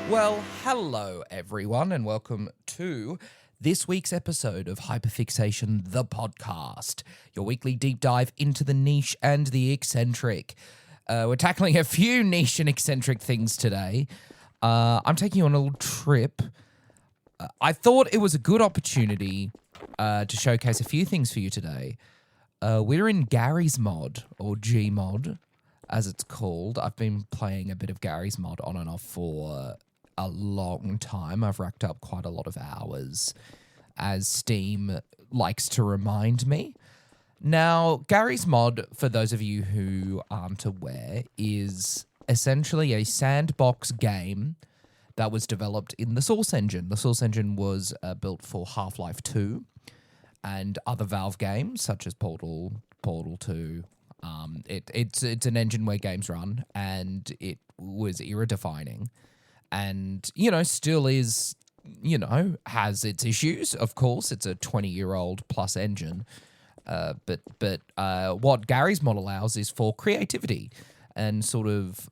Well, hello everyone, and welcome to this week's episode of Hyperfixation, the podcast, your weekly deep dive into the niche and the eccentric. We're tackling a few niche and eccentric things today. I'm taking you on a little trip. I thought it was a good opportunity to showcase a few things for you today. We're in Gary's Mod, or gMod, as it's called. I've been playing a bit of Gary's Mod on and off for a long time. I've racked up quite a lot of hours, as Steam likes to remind me. Now, Gary's Mod, for those of you who aren't aware, is essentially a sandbox game that was developed in the S.O.S engine. The S.O.S engine was built for Half-Life 2 and other Valve games, such as Portal 2. It's an engine where games run, and it was era-defining. And, still is, has its issues, of course. It's a 20-year-old plus engine. But what Gary's Mod allows is for creativity and sort of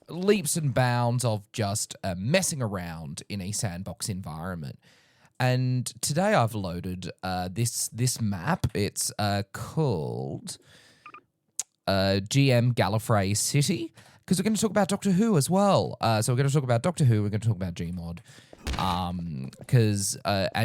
leaps and bounds of just messing around in a sandbox environment. And today I've loaded this map. It's called GM Gallifrey City, because we're going to talk about Doctor Who as well. So we're going to talk about Doctor Who, we're going to talk about gMod, and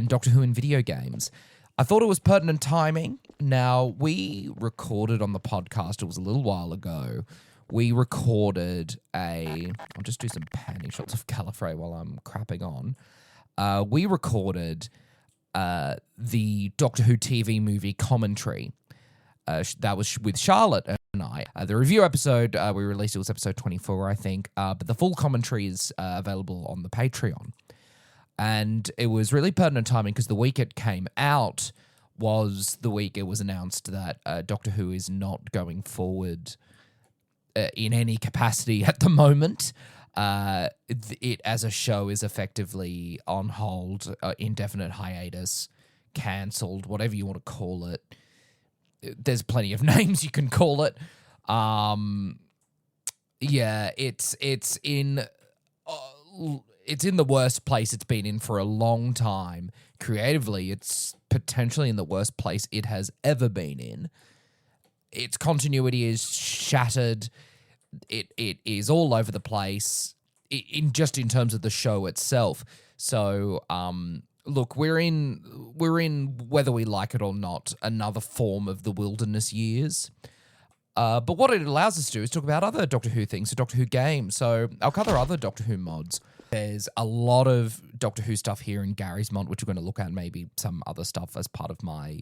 Doctor Who in video games. I thought it was pertinent timing. Now, we recorded on the podcast, it was a little while ago, we recorded I'll just do some panning shots of Gallifrey while I'm crapping on. We recorded the Doctor Who TV movie commentary. That was with Charlotte and I. The review episode we released, it was episode 24, I think. But the full commentary is available on the Patreon. And it was really pertinent timing because the week it came out was the week it was announced that Doctor Who is not going forward in any capacity at the moment. It as a show is effectively on hold, indefinite hiatus, cancelled, whatever you want to call it. There's plenty of names you can call it. It's in the worst place it's been in for a long time. Creatively, it's potentially in the worst place it has ever been in. Its continuity is shattered. It is all over the place in terms of the show itself. So, look, we're in whether we like it or not, another form of the wilderness years. But what it allows us to do is talk about other Doctor Who things, so Doctor Who games. So I'll cover other Doctor Who mods. There's a lot of Doctor Who stuff here in Gary's Mod, which we're going to look at, maybe some other stuff as part of my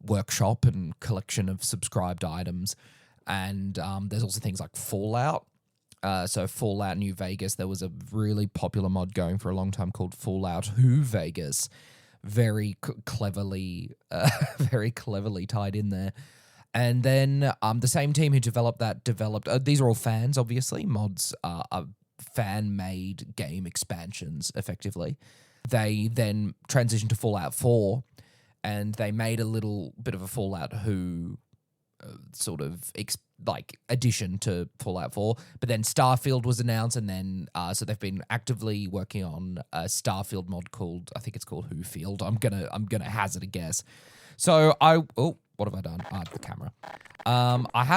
workshop and collection of subscribed items. And there's also things like Fallout. So Fallout New Vegas, there was a really popular mod going for a long time called Fallout Who Vegas. Very cleverly tied in there. And then the same team who developed these are all fans, obviously. Mods are fan-made game expansions, effectively. They then transitioned to Fallout 4, and they made a little bit of a Fallout Who addition to Fallout 4. But then Starfield was announced, and then so they've been actively working on a Starfield mod called, I think it's called Whofield. I'm gonna hazard a guess. So what have I done? The camera. I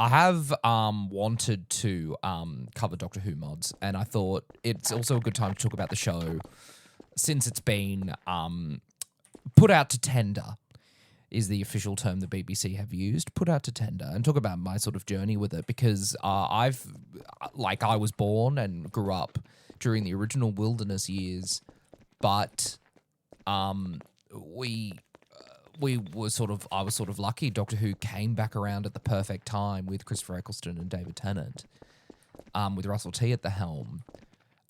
have wanted to cover Doctor Who mods, and I thought it's also a good time to talk about the show since it's been put out to tender, is the official term the BBC have used, put out to tender, and talk about my sort of journey with it, because I was born and grew up during the original wilderness years, but I was sort of lucky. Doctor Who came back around at the perfect time with Christopher Eccleston and David Tennant, with Russell T at the helm.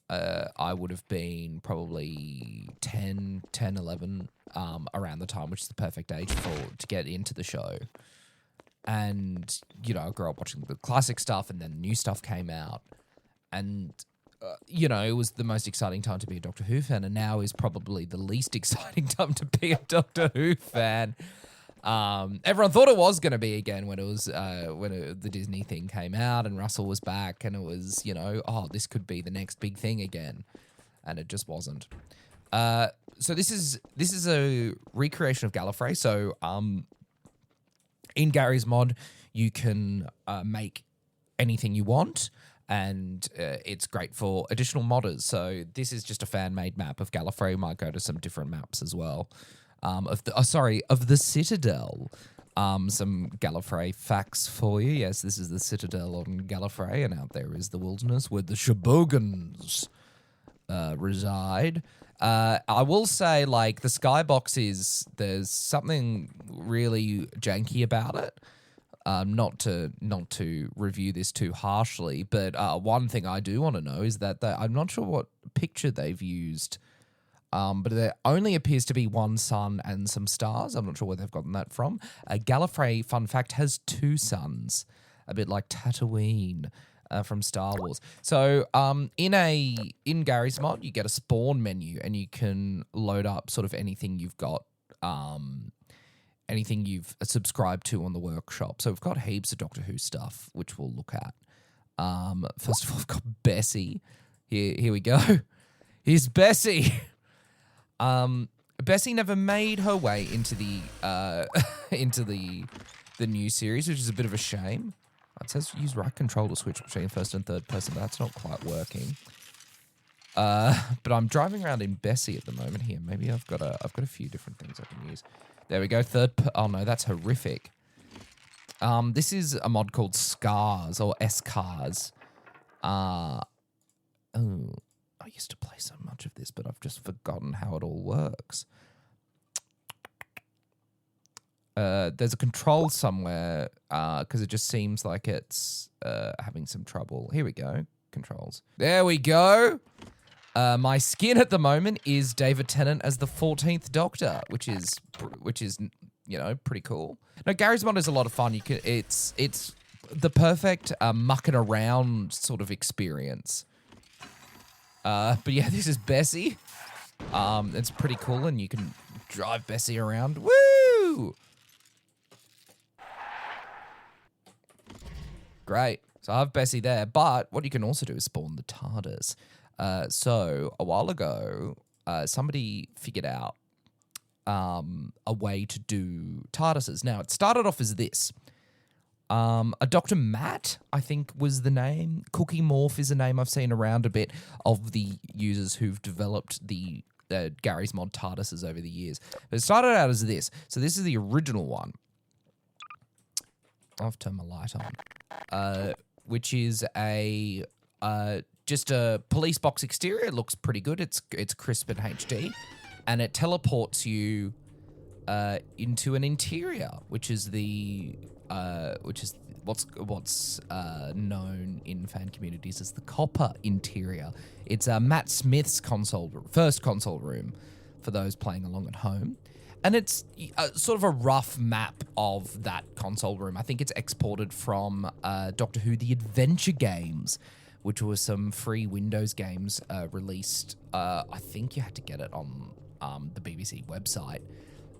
I would have been probably 10, 11 around the time, which is the perfect age to get into the show. And, I grew up watching the classic stuff, and then new stuff came out. And, it was the most exciting time to be a Doctor Who fan, and now is probably the least exciting time to be a Doctor Who fan. Everyone thought it was going to be again when it was the Disney thing came out and Russell was back, and it was, you know, oh, this could be the next big thing again, and it just wasn't. So this is a recreation of Gallifrey. So in Gary's mod, you can make anything you want, and it's great for additional modders. So this is just a fan-made map of Gallifrey. We might go to some different maps as well. Of the Citadel. Some Gallifrey facts for you. Yes, this is the Citadel on Gallifrey, and out there is the wilderness where the Shobogans reside. I will say, like, the skybox there's something really janky about it. Not to review this too harshly, but one thing I do want to know is that I'm not sure what picture they've used. But there only appears to be one sun and some stars. I'm not sure where they've gotten that from. Gallifrey, fun fact, has 2 suns, a bit like Tatooine from Star Wars. So in Gary's mod, you get a spawn menu, and you can load up sort of anything you've got, anything you've subscribed to on the workshop. So we've got heaps of Doctor Who stuff, which we'll look at. First of all, I've got Bessie. Here we go. Here's Bessie. Bessie never made her way into the the new series, which is a bit of a shame. It says use right control to switch between first and third person, but that's not quite working. But I'm driving around in Bessie at the moment here. Maybe I've got a few different things I can use. There we go. Oh no, that's horrific. This is a mod called Scars or S.O.S. I used to play so much of this, but I've just forgotten how it all works. There's a control somewhere because it just seems like it's having some trouble. Here we go. Controls. There we go. My skin at the moment is David Tennant as the 14th Doctor, which is you know, pretty cool. Now, Gary's mod is a lot of fun. It's the perfect mucking around sort of experience. But yeah, this is Bessie. It's pretty cool, and you can drive Bessie around. Woo! Great. So I have Bessie there, but what you can also do is spawn the TARDIS. So a while ago, somebody figured out a way to do TARDISes. Now, it started off as this. A Dr. Matt, I think, was the name. Cookie Morph is a name I've seen around a bit of the users who've developed the Gary's mod TARDISes over the years. But it started out as this. So this is the original one. I'll have to turn my light on. Which is just a police box exterior. It looks pretty good. It's crisp and HD. And it teleports you into an interior, which is what's known in fan communities as the copper interior. It's Matt Smith's first console room for those playing along at home. And it's sort of a rough map of that console room. I think it's exported from Doctor Who The Adventure Games, which were some free Windows games released. I think you had to get it on the BBC website.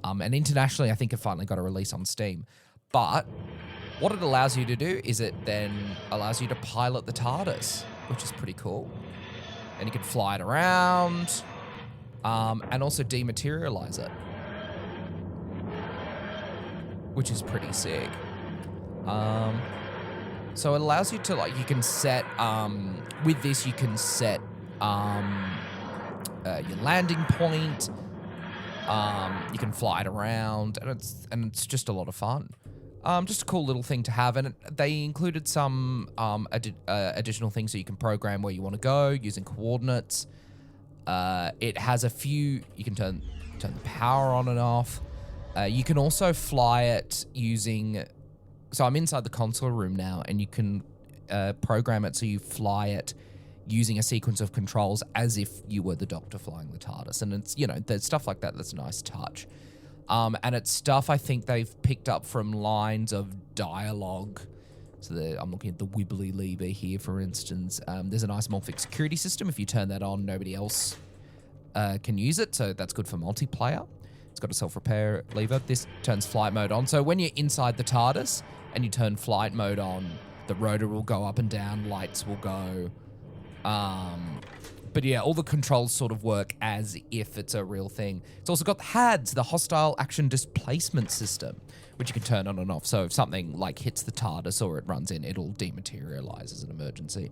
And internationally, I think it finally got a release on Steam. But what it allows you to do is it then allows you to pilot the TARDIS, which is pretty cool. And you can fly it around and also dematerialize it, which is pretty sick. So it allows you to, like, you can set, with this you can set your landing point. You can fly it around, and it's just a lot of fun. Just a cool little thing to have, and they included some additional things so you can program where you want to go using coordinates. It has a few. You can turn the power on and off. You can also fly it using. So I'm inside the console room now, and you can program it so you fly it using a sequence of controls as if you were the Doctor flying the TARDIS. And it's, you know, there's stuff like that that's a nice touch. And it's stuff I think they've picked up from lines of dialogue. So I'm looking at the Wibbly Lever here, for instance. There's an isomorphic security system. If you turn that on, nobody else can use it. So that's good for multiplayer. It's got a self-repair lever. This turns flight mode on. So when you're inside the TARDIS and you turn flight mode on, the rotor will go up and down, lights will go. But yeah, all the controls sort of work as if it's a real thing. It's also got the HADS, the Hostile Action Displacement System, which you can turn on and off. So if something like hits the TARDIS or it runs in, it'll dematerialize as an emergency.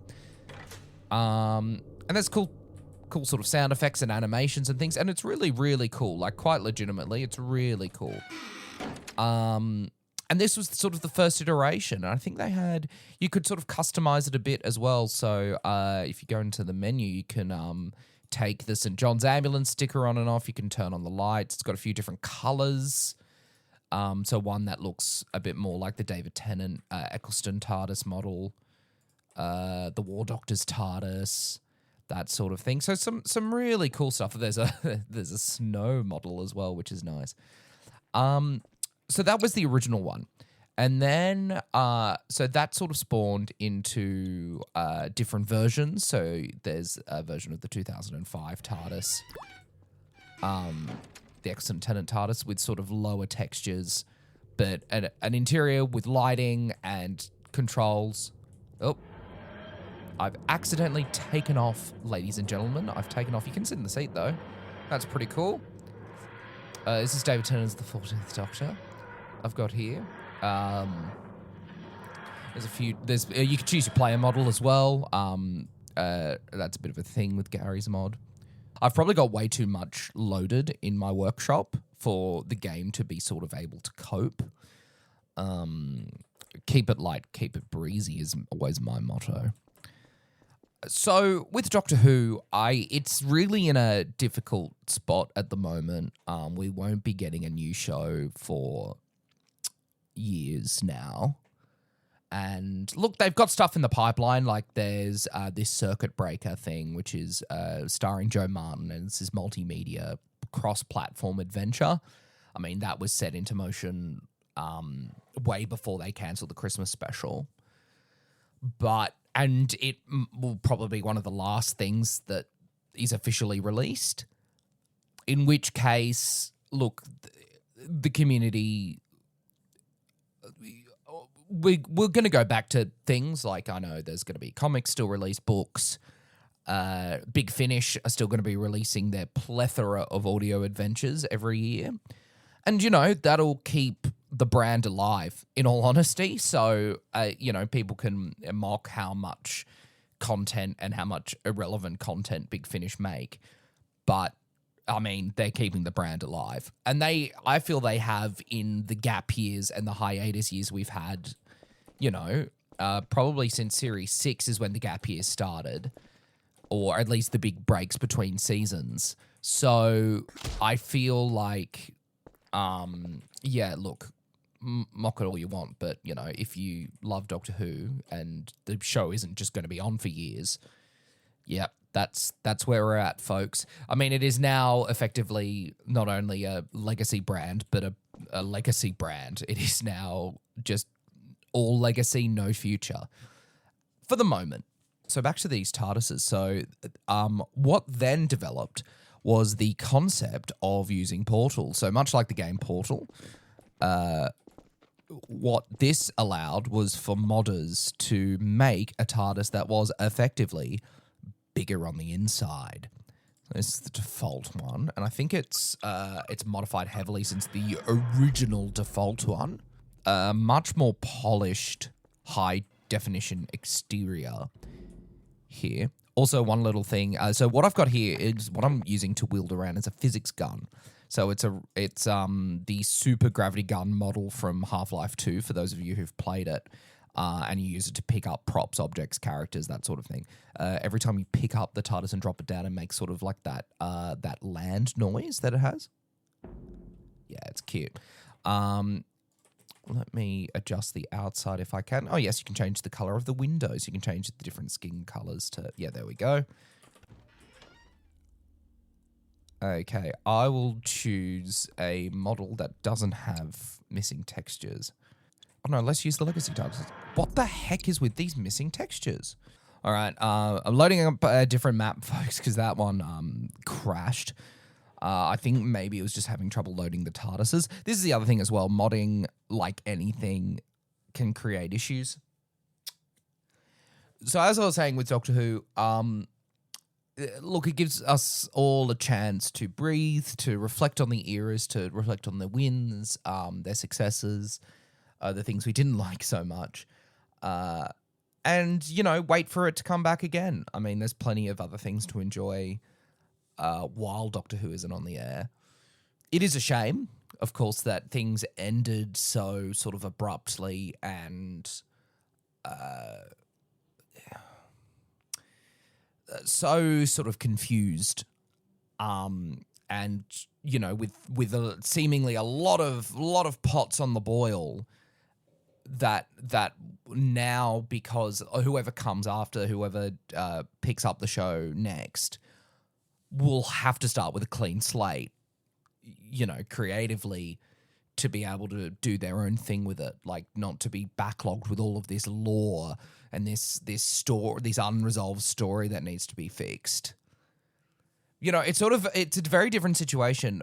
And there's cool sort of sound effects and animations and things. And it's really, really cool. Like, quite legitimately, it's really cool. And this was sort of the first iteration. And I think you could sort of customize it a bit as well. So if you go into the menu, you can take the St. John's Ambulance sticker on and off. You can turn on the lights. It's got a few different colors. So one that looks a bit more like the David Tennant Eccleston TARDIS model, the War Doctor's TARDIS, that sort of thing. So some really cool stuff. There's a snow model as well, which is nice. So that was the original one. And then, so that sort of spawned into different versions. So there's a version of the 2005 TARDIS, the Eccleston Tennant TARDIS with sort of lower textures, but an interior with lighting and controls. Oh, I've accidentally taken off, ladies and gentlemen. I've taken off. You can sit in the seat, though. That's pretty cool. This is David Tennant's The 14th Doctor. I've got here. There's a few. You can choose your player model as well. That's a bit of a thing with Gary's mod. I've probably got way too much loaded in my workshop for the game to be sort of able to cope. Keep it light, keep it breezy is always my motto. So with Doctor Who, it's really in a difficult spot at the moment. We won't be getting a new show for years now. And look, they've got stuff in the pipeline, like there's this Circuit Breaker thing, which is starring Joe Martin, and it's this multimedia cross-platform adventure. I mean, that was set into motion way before they cancelled the Christmas special. And it will probably be one of the last things that is officially released, in which case, look, the community... We're going to go back to things like, I know there's going to be comics still released, books. Big Finish are still going to be releasing their plethora of audio adventures every year. And, that'll keep the brand alive, in all honesty. So, people can mock how much content and how much irrelevant content Big Finish make. But, I mean, they're keeping the brand alive. And I feel they have in the gap years and the hiatus years we've had, probably since Series 6 is when the gap years started, or at least the big breaks between seasons. So I feel like, look, mock it all you want, but, if you love Doctor Who and the show isn't just going to be on for years, yep. That's where we're at, folks. I mean, it is now effectively not only a legacy brand, but a legacy brand. It is now just all legacy, no future for the moment. So back to these TARDISes. So what then developed was the concept of using portals. So much like the game Portal, what this allowed was for modders to make a TARDIS that was effectively bigger on the inside. This is the default one, and I think it's modified heavily since the original default one. Much more polished, high-definition exterior here. Also, one little thing. So what I've got here is what I'm using to wield around is a physics gun. So it's the super gravity gun model from Half-Life 2, for those of you who've played it. And you use it to pick up props, objects, characters, that sort of thing. Every time you pick up the TARDIS and drop it down, it makes sort of like that land noise that it has. Yeah, it's cute. Let me adjust the outside if I can. Oh, yes, you can change the color of the windows. You can change the different skin colors to... Yeah, there we go. Okay, I will choose a model that doesn't have missing textures. Oh no, let's use the legacy TARDIS. What the heck is with these missing textures? All right, I'm loading up a different map, folks, because that one crashed. I think maybe it was just having trouble loading the TARDISes. This is the other thing as well. Modding, like anything, can create issues. So as I was saying with Doctor Who, look, it gives us all a chance to breathe, to reflect on the eras, to reflect on the wins, their successes, the things we didn't like so much. And, wait for it to come back again. I mean, there's plenty of other things to enjoy while Doctor Who isn't on the air. It is a shame, of course, that things ended so sort of abruptly and so sort of confused. And, with seemingly a lot of pots on the boil that now, because whoever comes after, whoever picks up the show next, will have to start with a clean slate, creatively, to be able to do their own thing with it, like not to be backlogged with all of this lore and this unresolved story that needs to be fixed. It's a very different situation.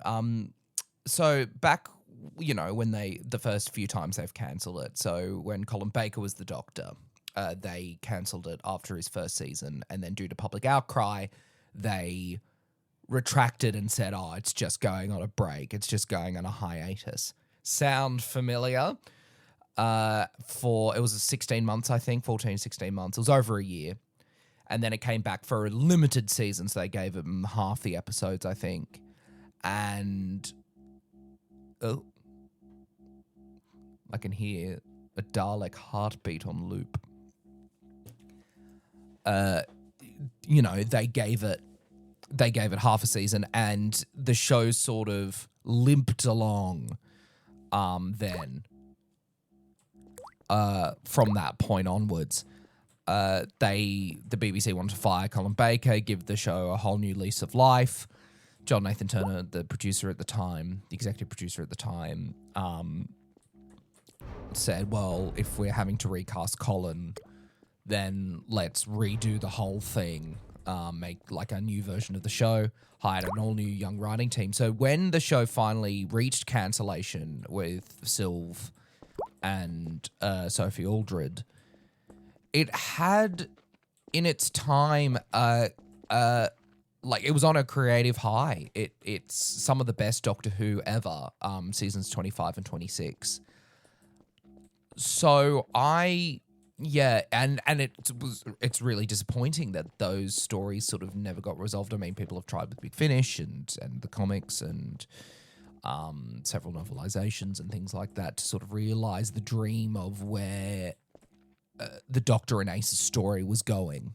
So back, when the first few times they've cancelled it. So when Colin Baker was the Doctor, they cancelled it after his first season, and then due to public outcry, they retracted and said, it's just going on a break. It's just going on a hiatus. Sound familiar? It was 16 months, I think, 14, 16 months. It was over a year. And then it came back for a limited season, so they gave them half the episodes, I think. And I can hear a Dalek heartbeat on loop. They gave it half a season, and the show sort of limped along. Then from that point onwards, the BBC wanted to fire Colin Baker, give the show a whole new lease of life. John Nathan Turner, the producer at the time, the executive producer at the time, said, well, if we're having to recast Colin, then let's redo the whole thing, make like a new version of the show, hired an all-new young writing team. So when the show finally reached cancellation with Sylve and Sophie Aldred, it had, in its time, it was on a creative high. It's some of the best Doctor Who ever, seasons 25 and 26. So it's really disappointing that those stories sort of never got resolved. I mean, people have tried with Big Finish and the comics and several novelizations and things like that to sort of realize the dream of where the Doctor and Ace's story was going.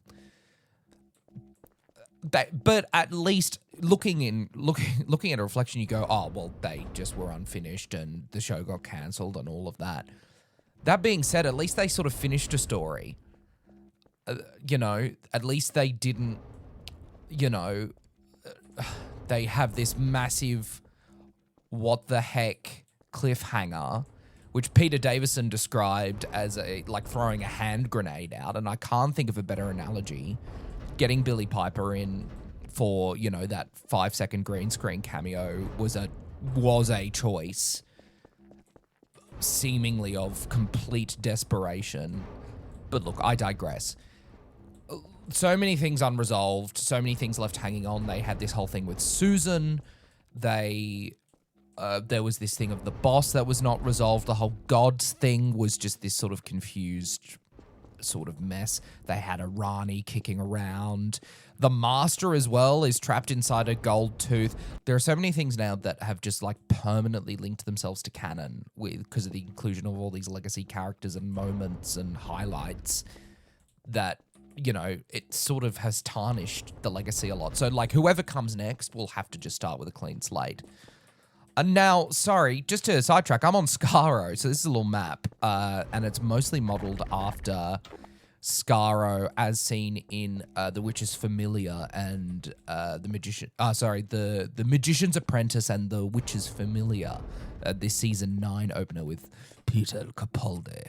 But at least looking at a reflection, you go, oh, well, they just were unfinished and the show got cancelled and all of that. That being said, at least they sort of finished a story. At least they didn't, they have this massive what the heck cliffhanger, which Peter Davison described as throwing a hand grenade out, and I can't think of a better analogy. Getting Billy Piper in for, that 5-second green screen cameo was a choice, seemingly of complete desperation. But look, I digress. So many things unresolved, so many things left hanging on. They had this whole thing with Susan. There was this thing of the boss that was not resolved. The whole gods thing was just this sort of confused sort of mess. They had a Rani kicking around. The Master as well is trapped inside a gold tooth. There are so many things now that have just permanently linked themselves to canon because of the inclusion of all these legacy characters and moments and highlights that, it sort of has tarnished the legacy a lot. So whoever comes next will have to just start with a clean slate. And now, sorry, just to sidetrack, I'm on Skaro, so this is a little map, and it's mostly modelled after Skaro as seen in The Witch's Familiar and The Magician's Apprentice and The Witch's Familiar, this season 9 opener with Peter Capaldi.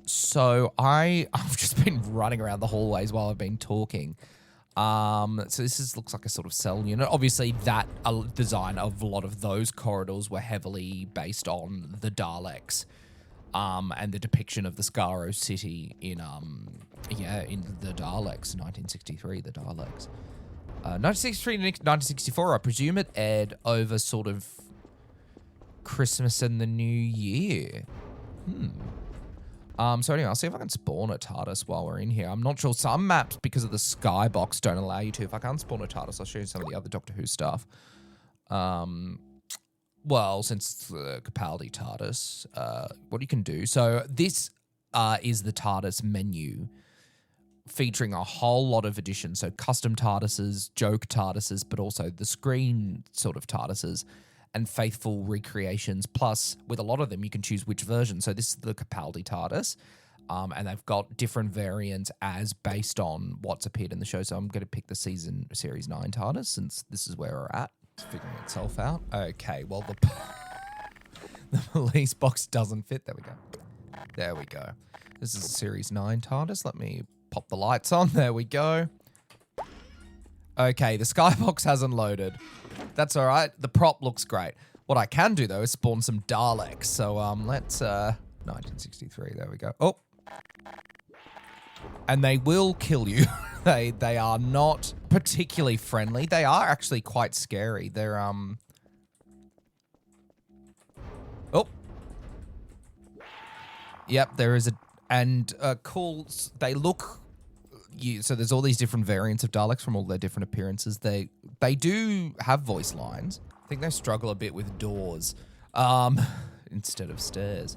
So I've just been running around the hallways while I've been talking. So looks like a sort of cell unit. Obviously, that design of a lot of those corridors were heavily based on the Daleks, and the depiction of the Skaro city in the Daleks, 1963, the Daleks. 1963 to 1964, I presume it aired over sort of Christmas and the New Year. So anyway, I'll see if I can spawn a TARDIS while we're in here. I'm not sure. Some maps, because of the skybox, don't allow you to. If I can't spawn a TARDIS, I'll show you some of the other Doctor Who stuff. Well, since it's the Capaldi TARDIS, what you can do. So this is the TARDIS menu, featuring a whole lot of additions. So custom TARDISes, joke TARDISes, but also the screen sort of TARDISes, and faithful recreations. Plus, with a lot of them, you can choose which version. So this is the Capaldi TARDIS, and they've got different variants as based on what's appeared in the show. So I'm going to pick the Series 9 TARDIS, since this is where we're at. It's figuring itself out. Okay, well, the police box doesn't fit. There we go. There we go. This is a Series 9 TARDIS. Let me pop the lights on. There we go. Okay, the skybox hasn't loaded. That's all right. The prop looks great. What I can do, though, is spawn some Daleks. So let's 1963. There we go. Oh, and they will kill you. They are not particularly friendly. They are actually quite scary. They're Oh. Yep, there is cool. They look. So there's all these different variants of Daleks from all their different appearances. They do have voice lines. I think they struggle a bit with doors instead of stairs.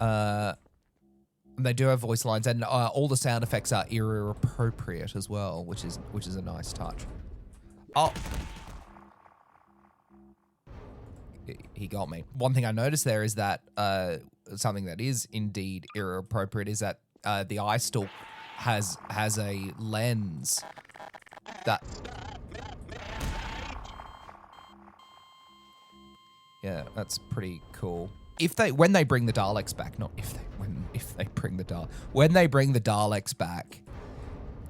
They do have voice lines, and all the sound effects are era appropriate as well, which is a nice touch. Oh, he got me. One thing I noticed there is that something that is indeed era appropriate is that the eye stalk has a lens that. Yeah, that's pretty cool. When they bring the Daleks back, when they bring the Daleks back,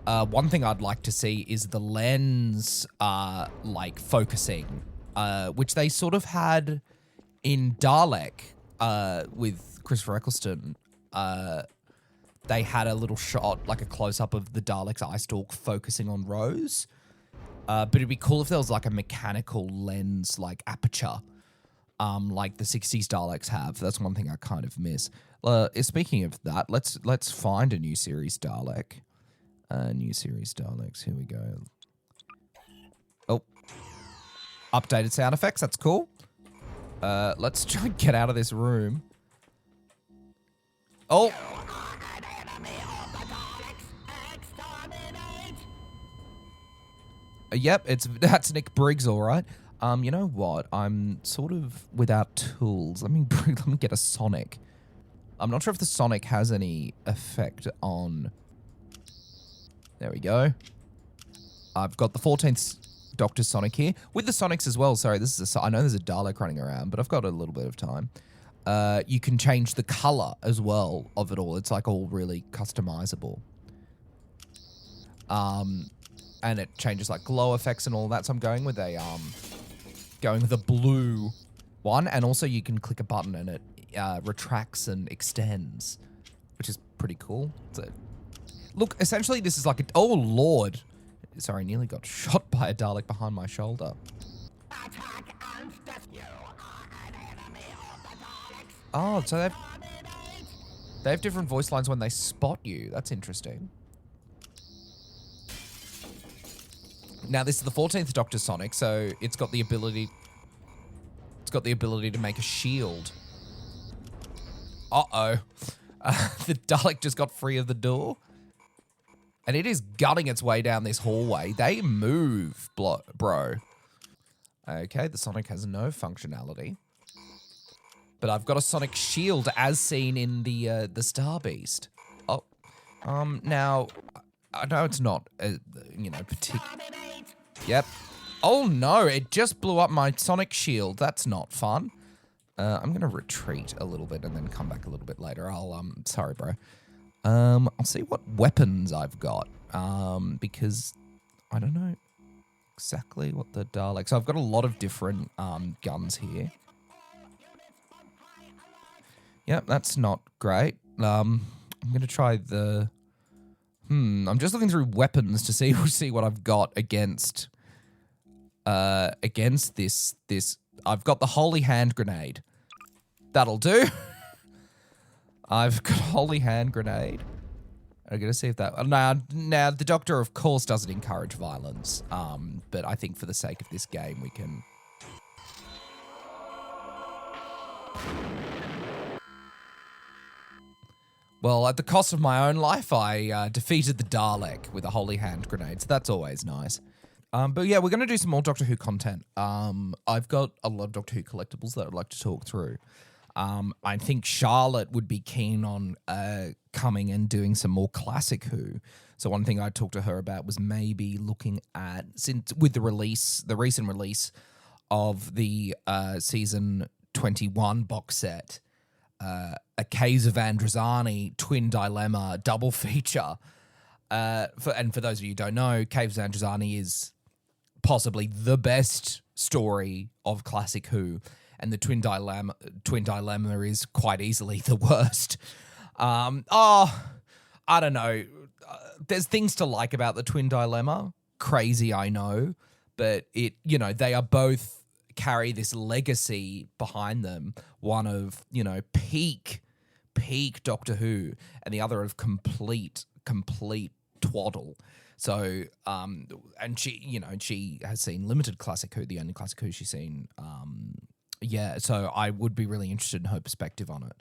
one thing I'd like to see is the lens, like focusing, which they sort of had in Dalek, with Christopher Eccleston. They had a little shot, like a close-up of the Dalek's eye stalk focusing on Rose. But it'd be cool if there was like a mechanical lens, like aperture, like the 60s Daleks have. That's one thing I kind of miss. Speaking of that, let's find a new series Dalek. New series Daleks. Here we go. Oh, updated sound effects. That's cool. Let's try and get out of this room. Oh. Yep, that's Nick Briggs, all right. You know what? I'm sort of without tools. Let me get a Sonic. I'm not sure if the Sonic has any effect on. There we go. I've got the 14th Doctor Sonic here with the Sonics as well. Sorry, I know there's a Dalek running around, but I've got a little bit of time. You can change the color as well of it all. It's like all really customizable. And it changes like glow effects and all that. So I'm going with a blue one, and also you can click a button and it retracts and extends, which is pretty cool. So, look, essentially this is like oh lord, sorry, nearly got shot by a Dalek behind my shoulder. Oh, so they have different voice lines when they spot you. That's interesting. Now, this is the 14th Doctor Sonic, so it's got the ability to make a shield. Uh-oh. The Dalek just got free of the door. And it is gutting its way down this hallway. They move, bro. Okay, the Sonic has no functionality. But I've got a Sonic shield as seen in the Star Beast. Oh. Now, I know it's not, particular. Yep. Oh no, it just blew up my Sonic shield. That's not fun. I'm gonna retreat a little bit and then come back a little bit later. Sorry, bro. I'll see what weapons I've got. Because I don't know exactly what the Daleks... So I've got a lot of different guns here. Yep, that's not great. I'm going to try the... I'm just looking through weapons to see what I've got against this. I've got the holy hand grenade. That'll do. I've got holy hand grenade. I'm going to see if that... Now, the Doctor, of course, doesn't encourage violence. But I think for the sake of this game, we can... Well, at the cost of my own life, I defeated the Dalek with a holy hand grenade, so that's always nice. But yeah, we're going to do some more Doctor Who content. I've got a lot of Doctor Who collectibles that I'd like to talk through. I think Charlotte would be keen on coming and doing some more classic Who. So one thing I talked to her about was maybe looking at, with the recent release of the season 21 box set, a Caves of Androzani twin dilemma double feature. For those of you who don't know, Caves of Androzani is possibly the best story of classic Who, and the twin dilemma is quite easily the worst. I don't know. There's things to like about the twin dilemma. Crazy, I know, but they are both carry this legacy behind them. One of, peak Doctor Who, and the other of complete twaddle. So, and she has seen limited classic Who, the only classic Who she's seen. So I would be really interested in her perspective on it.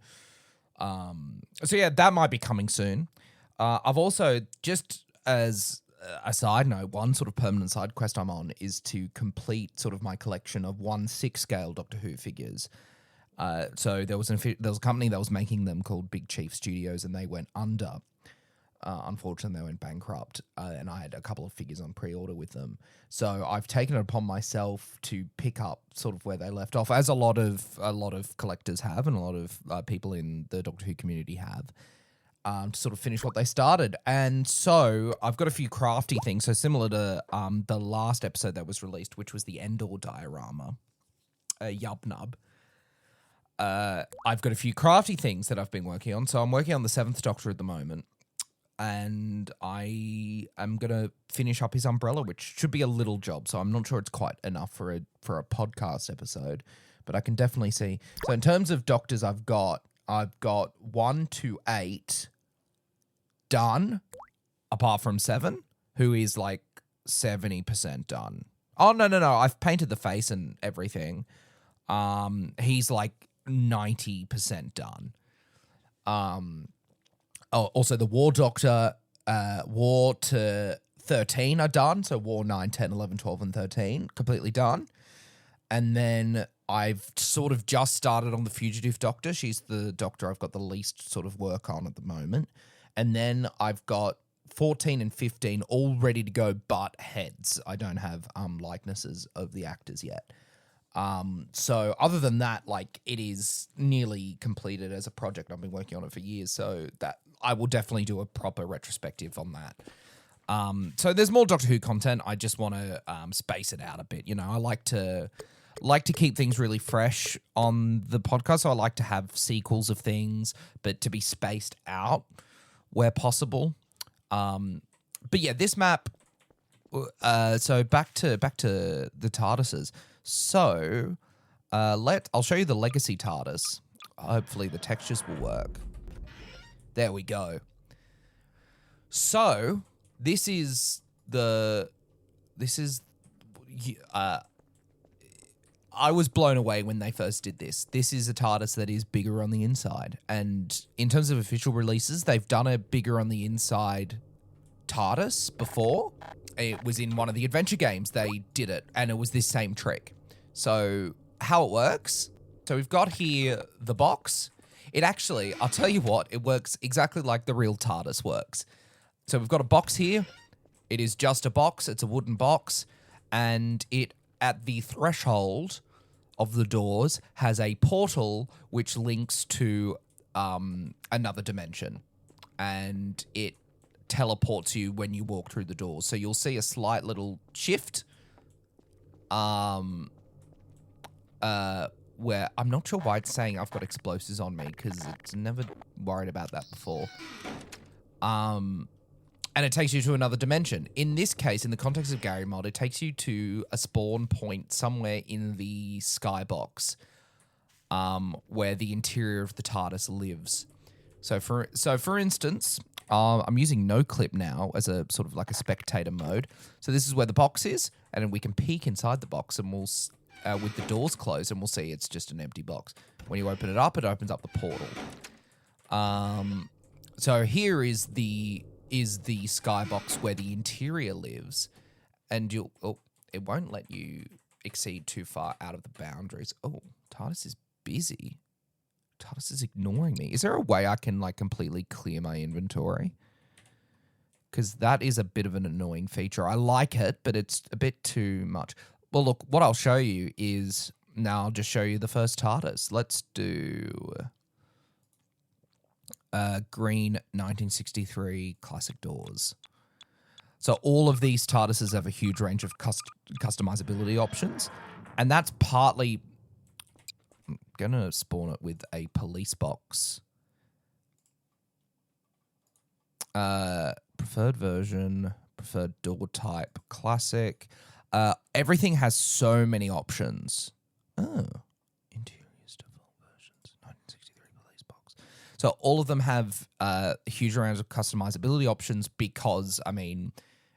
So yeah, that might be coming soon. I've also, just as a side note, one sort of permanent side quest I'm on is to complete sort of my collection of 1/6 scale Doctor Who figures. So there was a company that was making them called Big Chief Studios, and they went under. Unfortunately, they went bankrupt, and I had a couple of figures on pre-order with them. So I've taken it upon myself to pick up sort of where they left off, as a lot of collectors have, and a lot of people in the Doctor Who community have, to sort of finish what they started. And so I've got a few crafty things. So similar to the last episode that was released, which was the Endor diorama, Yub Nub. I've got a few crafty things that I've been working on. So I'm working on the 7th Doctor at the moment, and I am going to finish up his umbrella, which should be a little job. So I'm not sure it's quite enough for a podcast episode, but I can definitely see. So in terms of Doctors, I've got 1 to 8 done, apart from 7, who is like 70% done. Oh, no. I've painted the face and everything. He's like 90% done. Also the War Doctor, War to 13 are done. So War 9, 10, 11, 12, and 13, completely done. And then I've sort of just started on the Fugitive Doctor. She's the Doctor I've got the least sort of work on at the moment. And then I've got 14 and 15 all ready to go, but heads. I don't have likenesses of the actors yet. So other than that, like, it is nearly completed as a project. I've been working on it for years, so that I will definitely do a proper retrospective on that. So there's more Doctor Who content. I just want to space it out a bit. I like to keep things really fresh on the podcast, so I like to have sequels of things, but to be spaced out where possible. But yeah, this map. So back to the TARDISes. So I'll show you the Legacy TARDIS. Hopefully the textures will work. There we go. So this is I was blown away when they first did this. This is a TARDIS that is bigger on the inside. And in terms of official releases, they've done a bigger on the inside TARDIS before. It was in one of the adventure games. They did it, and it was this same trick. So how it works. So we've got here the box. It actually, I'll tell you what, it works exactly like the real TARDIS works. So we've got a box here. It is just a box. It's a wooden box. And it, at the threshold of the doors, has a portal which links to another dimension. And it teleports you when you walk through the doors. So you'll see a slight little shift. Where I'm not sure why it's saying I've got explosives on me, because it's never worried about that before. And it takes you to another dimension. In this case, in the context of gMod, it takes you to a spawn point somewhere in the skybox, where the interior of the TARDIS lives. So for instance, I'm using no clip now as a sort of like a spectator mode. So this is where the box is, and then we can peek inside the box, and we'll with the doors closed, and we'll see it's just an empty box. When you open it opens up the portal. So here is the skybox where the interior lives, and it won't let you exceed too far out of the boundaries. Oh, TARDIS is busy. TARDIS is ignoring me. Is there a way I can like completely clear my inventory? Because that is a bit of an annoying feature. I like it, but it's a bit too much. Well, look, what I'll show you is, now I'll just show you the first TARDIS. Let's do green 1963 classic doors. So all of these TARDISes have a huge range of customizability options, and that's partly... I'm going to spawn it with a police box. Preferred version, preferred door type, classic... everything has so many options. Oh, interiors default versions, 1963 police box. So all of them have huge amounts of customizability options because, I mean,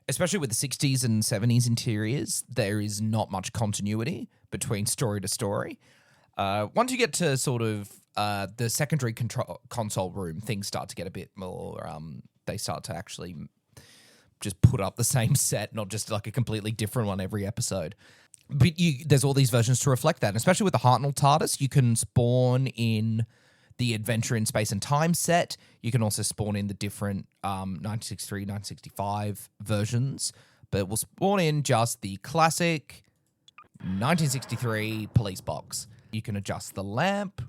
especially with the 60s and 70s interiors, there is not much continuity between story to story. Once you get to sort of the secondary console room, things start to get a bit more, they start to actually... just put up the same set, not just like a completely different one every episode. But there's all these versions to reflect that. And especially with the Hartnell TARDIS, you can spawn in the Adventure in Space and Time set. You can also spawn in the different 1963, 1965 versions. But we'll spawn in just the classic 1963 police box. You can adjust the lamp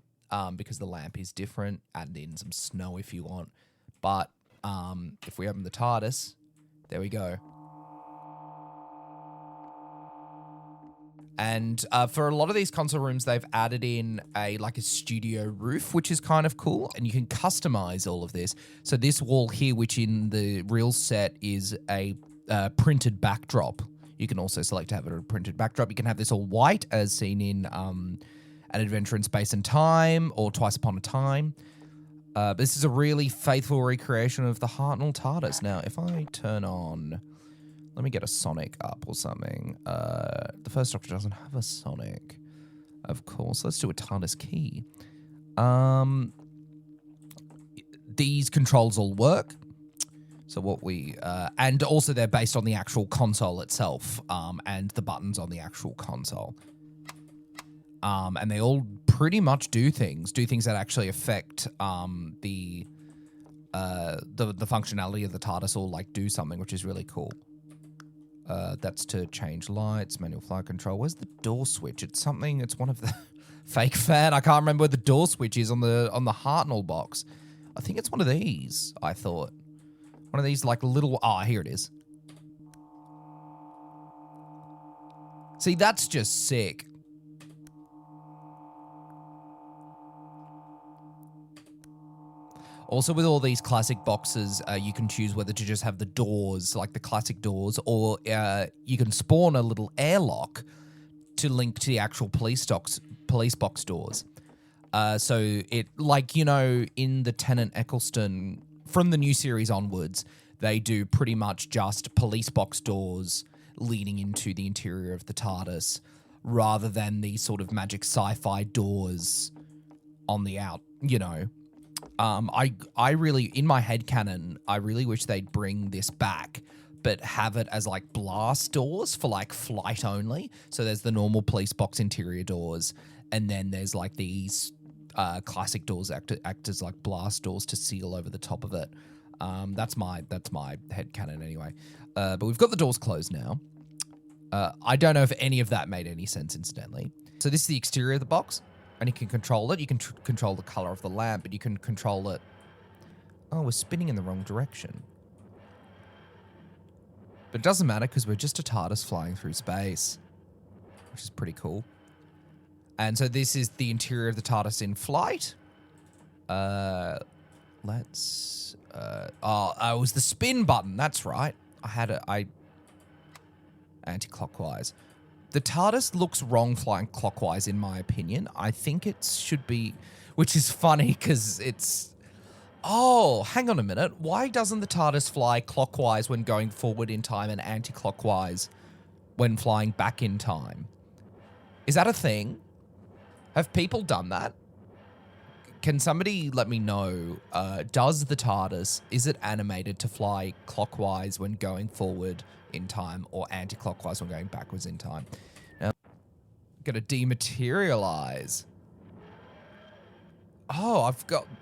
because the lamp is different. Add in some snow if you want. But if we open the TARDIS... there we go. And for a lot of these console rooms, they've added in a studio roof, which is kind of cool. And you can customize all of this. So this wall here, which in the real set is a printed backdrop. You can also select to have it a printed backdrop. You can have this all white, as seen in An Adventure in Space and Time or Twice Upon a Time. This is a really faithful recreation of the Hartnell TARDIS. Now, if I turn on... let me get a Sonic up or something. The first Doctor doesn't have a Sonic, of course. Let's do a TARDIS key. These controls all work. So what we... and also they're based on the actual console itself, and the buttons on the actual console. And they all pretty much do things that actually affect the functionality of the TARDIS, or do something, which is really cool. That's to change lights, manual flight control. Where's the door switch? It's something. It's one of the fake fan. I can't remember where the door switch is on the Hartnell box. I think it's one of these. I thought one of these little. Ah, here it is. See, that's just sick. Also, with all these classic boxes, you can choose whether to just have the doors, like the classic doors, or you can spawn a little airlock to link to the actual police box doors. So it, in the Tennant Eccleston, from the new series onwards, they do pretty much just police box doors leading into the interior of the TARDIS, rather than these sort of magic sci-fi doors on the out, I really, in my headcanon, I really wish they'd bring this back, but have it as blast doors for flight only. So there's the normal police box interior doors, and then there's these classic doors act as blast doors to seal over the top of it. That's my headcanon anyway. But we've got the doors closed now. I don't know if any of that made any sense, incidentally. So this is the exterior of the box. And you can control it. You can control the color of the lamp, but you can control it. Oh, we're spinning in the wrong direction. But it doesn't matter because we're just a TARDIS flying through space, which is pretty cool. And so this is the interior of the TARDIS in flight. It was the spin button. That's right. Anti-clockwise. The TARDIS looks wrong flying clockwise, in my opinion. I think it should be, which is funny because it's... Oh, hang on a minute. Why doesn't the TARDIS fly clockwise when going forward in time and anti-clockwise when flying back in time? Is that a thing? Have people done that? Can somebody let me know, does the TARDIS, is it animated to fly clockwise when going forward in time or anti-clockwise when going backwards in time? Now, gonna dematerialize. Oh,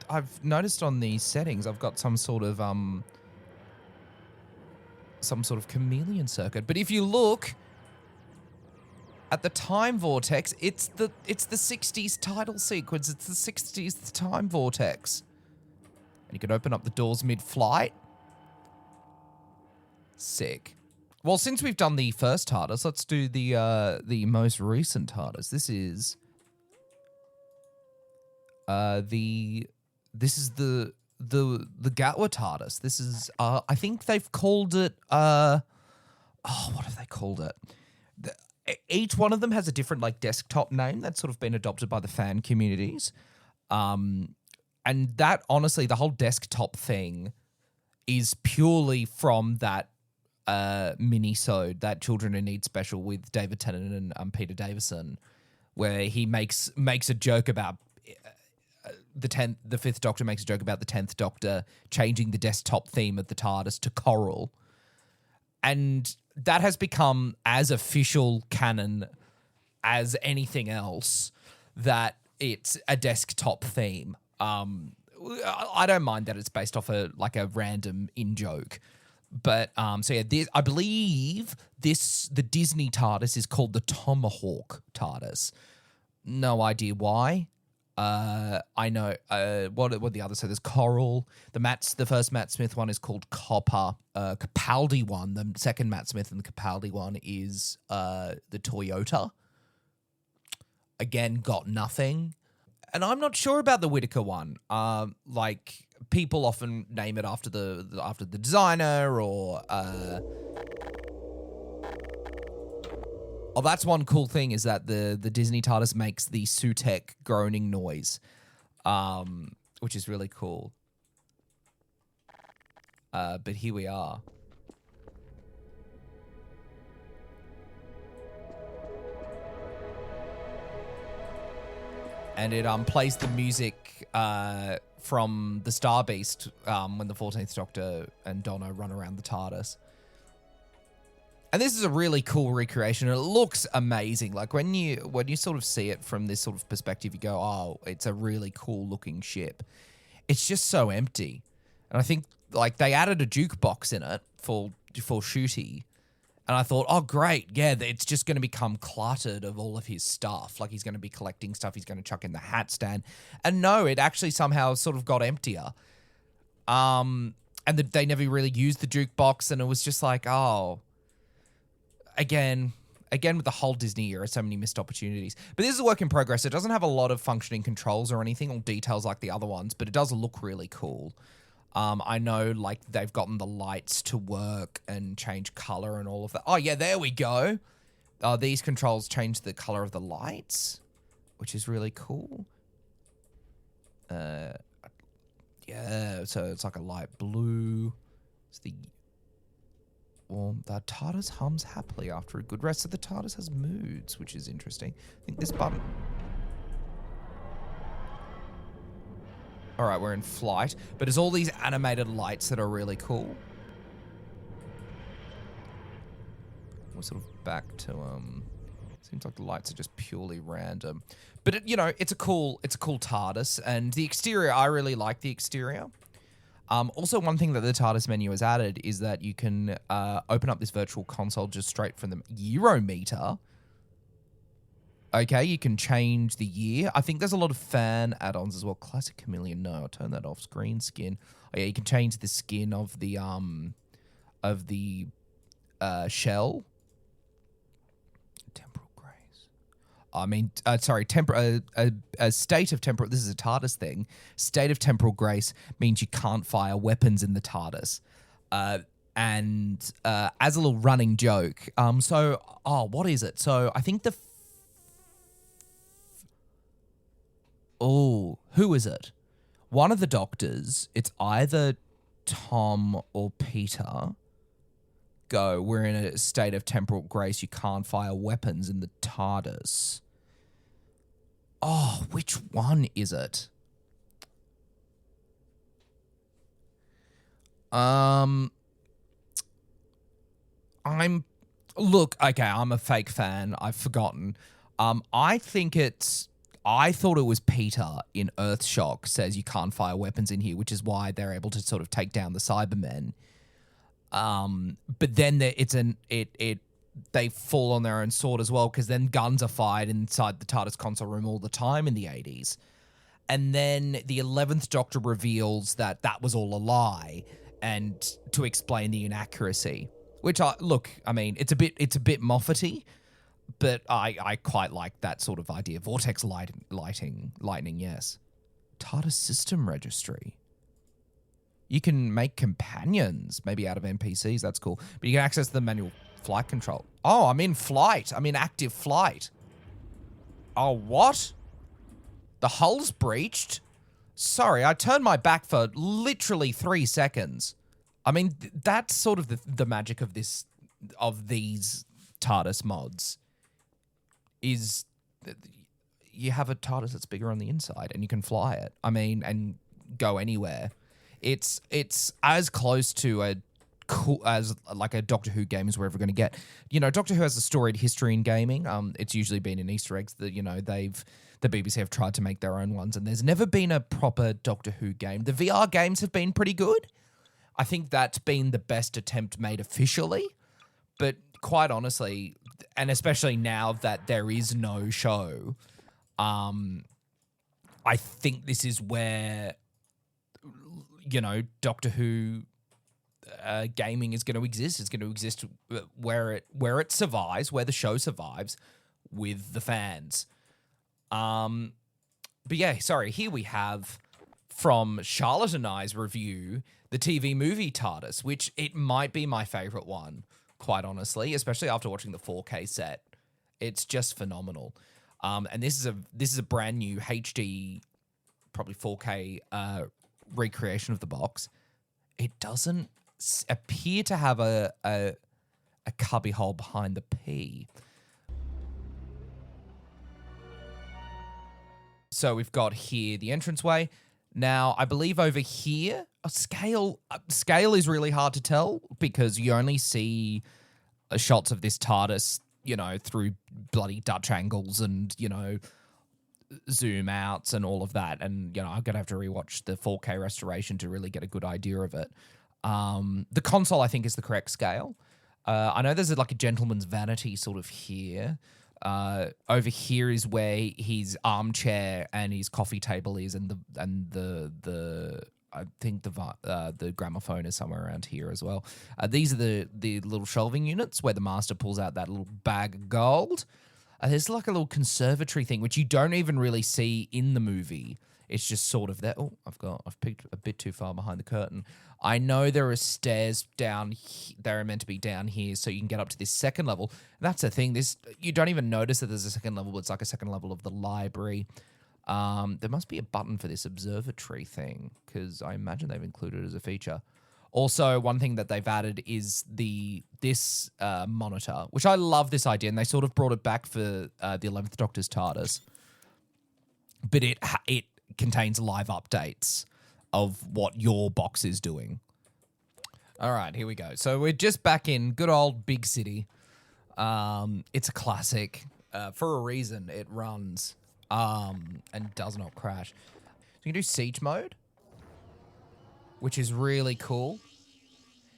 I've noticed on these settings, I've got some sort of chameleon circuit. But if you look at the time vortex, it's the 60s title sequence. It's the 60s time vortex. And you can open up the doors mid-flight. Sick. Well, since we've done the first TARDIS, let's do the most recent TARDIS. This is the Gatwa TARDIS. This is I think they've called it what have they called it? Each one of them has a different like desktop name that's sort of been adopted by the fan communities. And that honestly, the whole desktop thing is purely from that mini-sode, that Children Who Need Special with David Tennant and Peter Davison, where he makes a joke about the Fifth Doctor makes a joke about the 10th Doctor changing the desktop theme of the TARDIS to coral. And that has become as official canon as anything else, that it's a desktop theme. I don't mind that it's based off a random in-joke. But, so yeah, I believe the Disney TARDIS is called the Tomahawk TARDIS. No idea why. I know, what the others say, there's Coral. The first Matt Smith one is called Copper. Capaldi one, the second Matt Smith and the Capaldi one is, the Toyota. Again, got nothing. And I'm not sure about the Whitaker one. People often name it after the designer or, Oh, that's one cool thing is that the Disney TARDIS makes the Sutek groaning noise, which is really cool. But here we are. And it plays the music from the Star Beast when the 14th Doctor and Donna run around the TARDIS. And this is a really cool recreation, and it looks amazing. Like when you sort of see it from this sort of perspective, you go, "Oh, it's a really cool looking ship." It's just so empty, and I think like they added a jukebox in it for Shooty, and I thought, "Oh, great, yeah, it's just going to become cluttered of all of his stuff. Like he's going to be collecting stuff, he's going to chuck in the hat stand." And no, it actually somehow sort of got emptier. And they never really used the jukebox, and it was just like, oh. Again, with the whole Disney era, so many missed opportunities. But this is a work in progress. It doesn't have a lot of functioning controls or anything or details like the other ones, but it does look really cool. I know, like, they've gotten the lights to work and change color and all of that. Oh, yeah, there we go. These controls change the color of the lights, which is really cool. Yeah, so it's like a light blue. It's the TARDIS hums happily after a good rest. So the TARDIS has moods, which is interesting. I think this button... All right, we're in flight. But there's all these animated lights that are really cool. We're sort of back to... Seems like the lights are just purely random. But, it's a cool TARDIS. And the exterior, I really like the exterior. Also, one thing that the TARDIS menu has added is that you can open up this virtual console just straight from the Eurometer. Okay, you can change the year. I think there's a lot of fan add-ons as well. Classic Chameleon, no, I'll turn that off. Screen skin. Oh yeah, you can change the skin of the shell. Temporal grace. I mean, a state of temporal. This is a TARDIS thing. State of temporal grace means you can't fire weapons in the TARDIS. And as a little running joke, what is it? So I think who is it? One of the doctors, it's either Tom or Peter, we're in a state of temporal grace, you can't fire weapons in the TARDIS. Oh, which one is it? I'm a fake fan. I've forgotten. I thought it was Peter in Earthshock says you can't fire weapons in here, which is why they're able to sort of take down the Cybermen. But then they fall on their own sword as well, because then guns are fired inside the TARDIS console room all the time in the 80s. And then the 11th Doctor reveals that was all a lie, and to explain the inaccuracy, which it's a bit Moffat-y, but I quite like that sort of idea. Vortex lightning, yes. TARDIS system registry. You can make companions, maybe out of NPCs. That's cool. But you can access the manual flight control. Oh, I'm in flight. I'm in active flight. Oh, what? The hull's breached? Sorry, I turned my back for literally 3 seconds. I mean, that's sort of the magic of these TARDIS mods. Is you have a TARDIS that's bigger on the inside and you can fly it. I mean, and go anywhere. It's as close to as a Doctor Who game as we're ever going to get. You know, Doctor Who has a storied history in gaming. It's usually been in Easter eggs that, the BBC have tried to make their own ones, and there's never been a proper Doctor Who game. The VR games have been pretty good. I think that's been the best attempt made officially, but quite honestly, and especially now that there is no show, I think this is where, Doctor Who gaming is going to exist. It's going to exist where it survives, where the show survives with the fans. But yeah, sorry, here we have from Charlotte and I's review, the TV movie TARDIS, which it might be my favorite one, quite honestly, especially after watching the 4K set. It's just phenomenal. And this is a brand new HD, probably 4K recreation of the box. It doesn't appear to have a cubby hole behind the P. So we've got here the entranceway. Now, I believe over here, scale is really hard to tell because you only see shots of this TARDIS, through bloody Dutch angles and, zoom outs and all of that. And, I'm going to have to rewatch the 4K restoration to really get a good idea of it. The console, I think, is the correct scale. I know there's a gentleman's vanity sort of here. Over here is where his armchair and his coffee table is, and the I think the gramophone is somewhere around here as well. These are the little shelving units where the master pulls out that little bag of gold. There's like a little conservatory thing which you don't even really see in the movie. It's just sort of there. Oh, I've peeked a bit too far behind the curtain. I know there are stairs down. They're meant to be down here, so you can get up to this second level. That's the thing. You don't even notice that there's a second level. But it's like a second level of the library. There must be a button for this observatory thing because I imagine they've included it as a feature. Also, one thing that they've added is this monitor, which I love this idea, and they sort of brought it back for the 11th Doctor's TARDIS. But it contains live updates of what your box is doing. All right, here we go. So we're just back in good old big city. It's a classic. For a reason, it runs and does not crash. So you can do siege mode, which is really cool.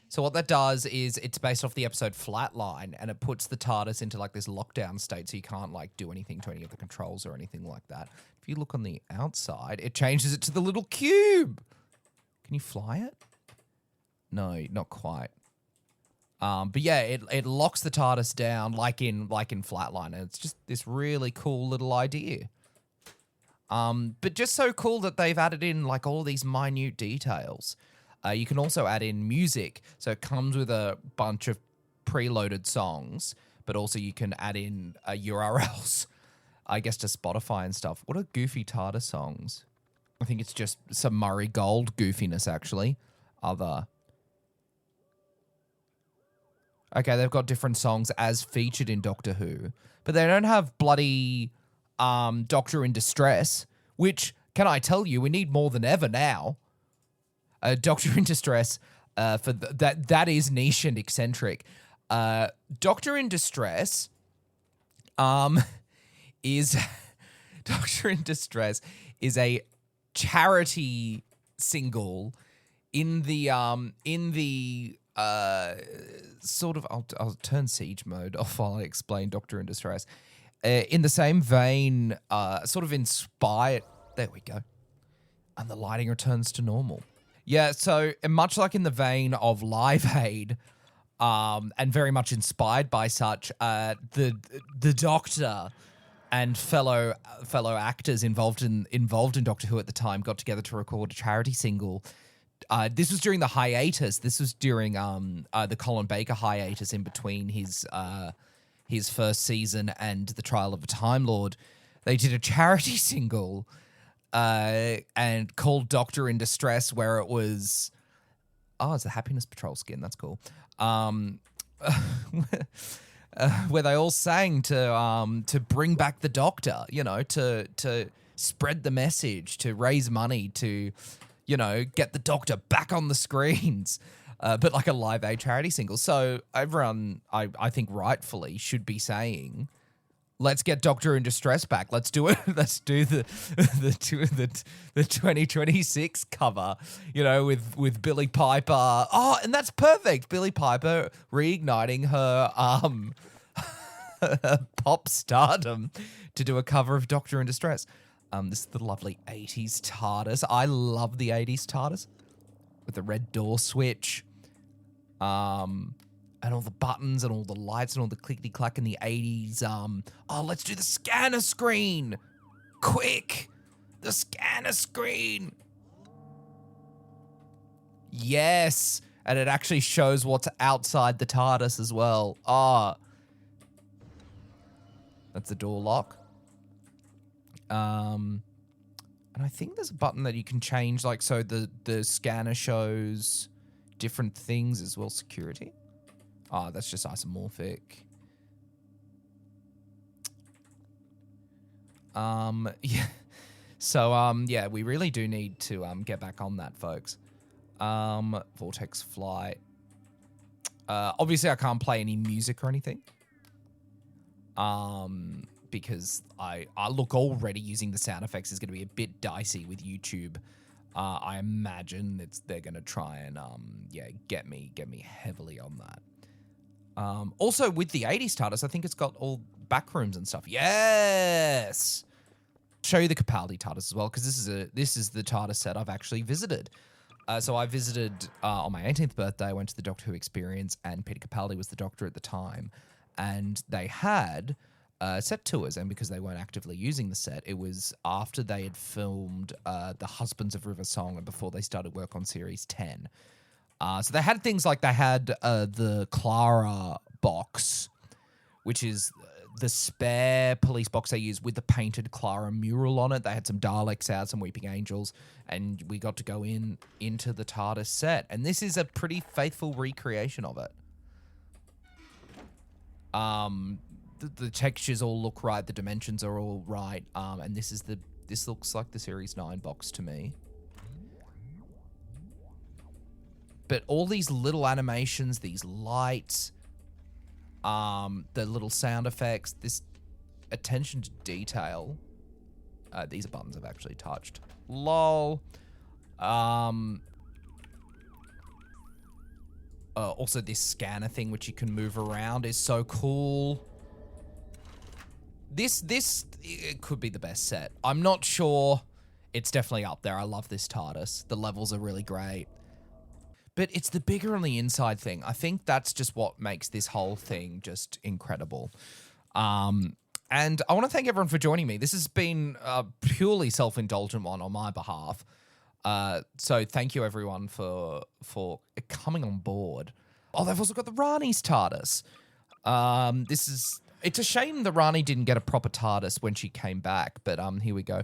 So what that does is it's based off the episode Flatline, and it puts the TARDIS into this lockdown state, so you can't do anything to any of the controls or anything like that. If you look on the outside, it changes it to the little cube. Can you fly it? No, not quite. But yeah, it locks the TARDIS down like in Flatliner. It's just this really cool little idea. But just so cool that they've added in like all these minute details. You can also add in music, so it comes with a bunch of preloaded songs, but also you can add in URLs, I guess, to Spotify and stuff. What are goofy TARDIS songs? I think it's just some Murray Gold goofiness, actually. Okay, they've got different songs as featured in Doctor Who, but they don't have bloody Doctor in Distress, which, can I tell you, we need more than ever now. Doctor in Distress, that is niche and eccentric. Doctor in Distress is Doctor in Distress is a charity single in the sort of I'll turn siege mode off while I explain Doctor in Distress. In the same vein, sort of inspired. There we go, and the lighting returns to normal. Yeah, so much like in the vein of Live Aid, and very much inspired by such, the Doctor and fellow actors involved in Doctor Who at the time got together to record a charity single. This was during the hiatus. This was during the Colin Baker hiatus in between his first season and the Trial of a Time Lord. They did a charity single and called Doctor in Distress, where it was, it's the Happiness Patrol skin. That's cool. Where they all sang to bring back the Doctor, to spread the message, to raise money, to, get the Doctor back on the screens, but like a Live Aid charity single. So everyone, I think rightfully, should be saying, let's get Doctor in Distress back. Let's do it. Let's do the 2026 cover, with Billie Piper. Oh, and that's perfect. Billie Piper reigniting her pop stardom to do a cover of Doctor in Distress. This is the lovely 80s TARDIS. I love the 80s TARDIS with the red door switch. And all the buttons and all the lights and all the clickety-clack in the 80s. Let's do the scanner screen. Quick. The scanner screen. Yes. And it actually shows what's outside the TARDIS as well. That's the door lock. And I think there's a button that you can change, like, so the scanner shows different things as well. Security. That's just isomorphic. Yeah. So, yeah, we really do need to get back on that, folks. Vortex flight. Obviously, I can't play any music or anything. Because I look, already using the sound effects is going to be a bit dicey with YouTube. I imagine they're going to try and get me heavily on that. Also, with the 80s TARDIS, I think it's got all back rooms and stuff. Yes! Show you the Capaldi TARDIS as well, because this is the TARDIS set I've actually visited. So I visited on my 18th birthday. I went to the Doctor Who Experience, and Peter Capaldi was the Doctor at the time. And they had set tours, and because they weren't actively using the set, it was after they had filmed The Husbands of River Song and before they started work on Series 10. So they had things like they had the Clara box, which is the spare police box they use with the painted Clara mural on it. They had some Daleks out, some Weeping Angels, and we got to go into the TARDIS set. And this is a pretty faithful recreation of it. The textures all look right, the dimensions are all right, and this looks like the Series 9 box to me. But all these little animations, these lights, the little sound effects, this attention to detail. These are buttons I've actually touched. Lol. Also, this scanner thing, which you can move around, is so cool. This it could be the best set. I'm not sure. It's definitely up there. I love this TARDIS. The levels are really great. But it's the bigger on the inside thing. I think that's just what makes this whole thing just incredible. And I want to thank everyone for joining me. This has been a purely self-indulgent one on my behalf. So thank you everyone for coming on board. Oh, they've also got the Rani's TARDIS. It's a shame the Rani didn't get a proper TARDIS when she came back, but here we go.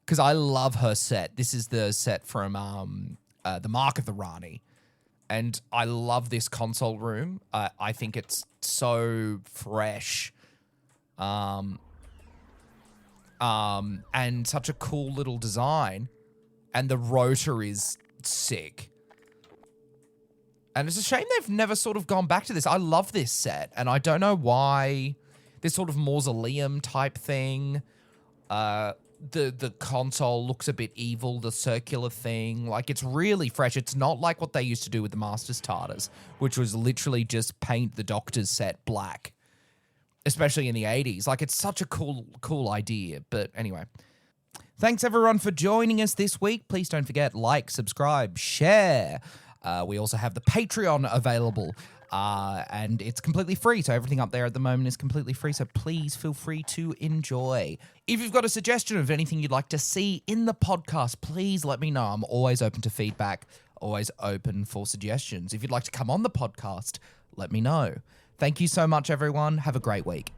Because I love her set. This is the set from the Mark of the Rani. And I love this console room. I think it's so fresh. And such a cool little design. And the rotor is sick. And it's a shame they've never sort of gone back to this. I love this set. And I don't know why. This sort of mausoleum type thing. The console looks a bit evil, the circular thing. Like, it's really fresh. It's not like what they used to do with the Master's TARDIS, which was literally just paint the Doctor's set black, especially in the 80s. Like, it's such a cool idea. But anyway, thanks everyone for joining us this week. Please don't forget, like, subscribe, share. We also have the Patreon available. And it's completely free, so everything up there at the moment is completely free, so please feel free to enjoy. If you've got a suggestion of anything you'd like to see in the podcast, please let me know. I'm always open to feedback, always open for suggestions. If you'd like to come on the podcast, let me know. Thank you so much, everyone. Have a great week.